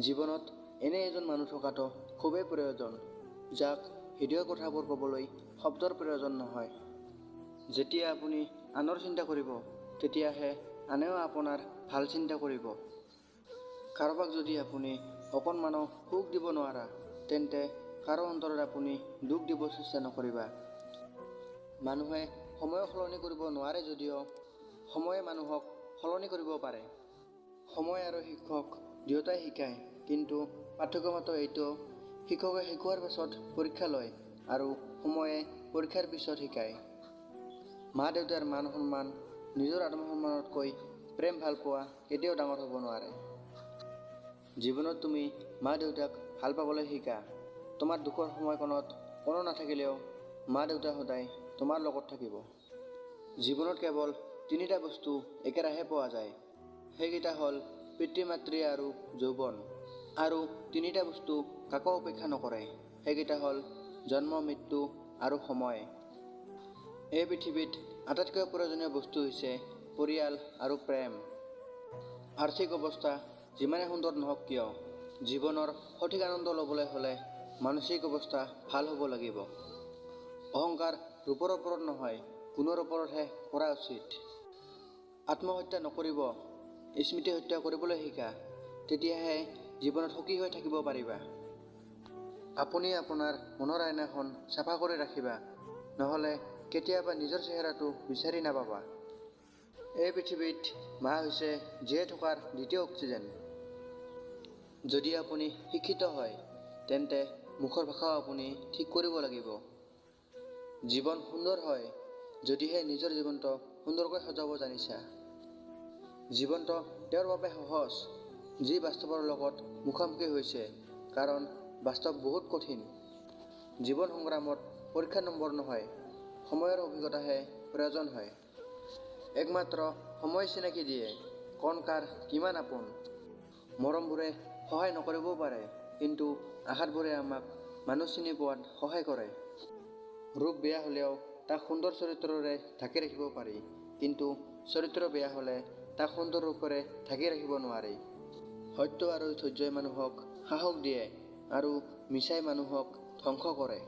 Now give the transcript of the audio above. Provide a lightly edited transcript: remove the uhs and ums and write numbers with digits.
জীৱনত এনে এজন মানুহ থকাটো খুবেই প্ৰয়োজন, যাক হৃদয়ৰ কথাবোৰ ক'বলৈ শব্দৰ প্ৰয়োজন নহয়। যেতিয়া আপুনি আনৰ চিন্তা কৰিব, তেতিয়াহে আনেও আপোনাৰ ভাল চিন্তা কৰিব। কাৰোবাক যদি আপুনি অকণমানো সুখ দিব নোৱাৰা, তেন্তে কাৰো অন্তৰত আপুনি দুখ দিব চেষ্টা নকৰিবা। মানুহে সময়ক সলনি কৰিব নোৱাৰে যদিও সময়ে মানুহক সলনি কৰিব পাৰে। সময় আৰু শিক্ষক দুয়োটাই শিকায়, কিন্তু পাৰ্থক্য মাত্ৰ এইটো, শিক্ষকে শিকোৱাৰ পাছত পৰীক্ষা লয় আৰু সময়ে পৰীক্ষাৰ পিছত শিকায়। মা দেউতাৰ মান সন্মান, নিজৰ আত্মসন্মানতকৈ প্ৰেম ভাল পোৱা কেতিয়াও ডাঙৰ হ'ব নোৱাৰে। জীৱনত তুমি মা দেউতাক ভাল পাবলৈ শিকা। তোমাৰ দুখৰ সময়কণত কোনো নাথাকিলেও মা দেউতা সদায় তোমাৰ লগত থাকিব। জীৱনত কেৱল তিনিটা বস্তু একেৰাহে পোৱা যায়, সেইকেইটা হ'ল পিতৃ মাতৃ আৰু যৌৱন। আৰু তিনিটা বস্তু কাকো অপেক্ষা নকৰে, সেইকেইটা হ'ল জন্ম, মৃত্যু আৰু সময়। এই পৃথিৱীত আটাইতকৈ প্ৰয়োজনীয় বস্তু হৈছে পৰিয়াল আৰু প্ৰেম। আৰ্থিক অৱস্থা যিমানে সুন্দৰ নহওক কিয়, জীৱনৰ সঠিক আনন্দ ল'বলৈ হ'লে মানসিক অৱস্থা ভাল হ'ব লাগিব। অহংকাৰ ৰূপৰ ওপৰত নহয়, গুণৰ ওপৰতহে কৰা উচিত। আত্মহত্যা নকৰিব, স্মৃতি হত্যা কৰিবলৈ শিকা, তেতিয়াহে জীৱনত সুখী হৈ থাকিব পাৰিবা। আপুনি আপোনাৰ মনৰ আইনাখন চাফা কৰি ৰাখিবা, নহ'লে কেতিয়াবা নিজৰ চেহেৰাটো বিচাৰি নাপাবা। এই পৃথিৱীত মা হৈছে জীয়াই থকাৰ দ্বিতীয় অক্সিজেন। যদি আপুনি শিক্ষিত হয়, তেন্তে মুখৰ ভাষাও আপুনি ঠিক কৰিব লাগিব। জীৱন সুন্দৰ হয় যদিহে নিজৰ জীৱনটো সুন্দৰকৈ সজাব জানিছা। জীৱনটো তেওঁৰ বাবে সহজ, যি বাস্তৱৰ লগত মুখামুখি হৈছে, কাৰণ বাস্তৱ বহুত কঠিন। জীৱন সংগ্ৰামত পৰীক্ষাৰ নম্বৰ নহয়, সময়ৰ অভিজ্ঞতাহে প্ৰয়োজন হয়। একমাত্ৰ সময় চিনাকি দিয়ে কোন কাৰ কিমান আপোন। মৰমবোৰে সহায় নকৰিবও পাৰে, কিন্তু আঘাতবোৰে আমাক মানুহ চিনি পোৱাত সহায় কৰে। ৰূপ বেয়া হ'লেও তাক সুন্দৰ চৰিত্ৰৰে ঢাকি ৰাখিব পাৰি, কিন্তু চৰিত্ৰ বেয়া হ'লে তাক সুন্দৰ ৰূপেৰে ঢাকি ৰাখিব নোৱাৰি। সত্য আৰু ধৈৰ্যই মানুহক সাহস দিয়ে, আৰু মিছাই মানুহক ধ্বংস কৰে।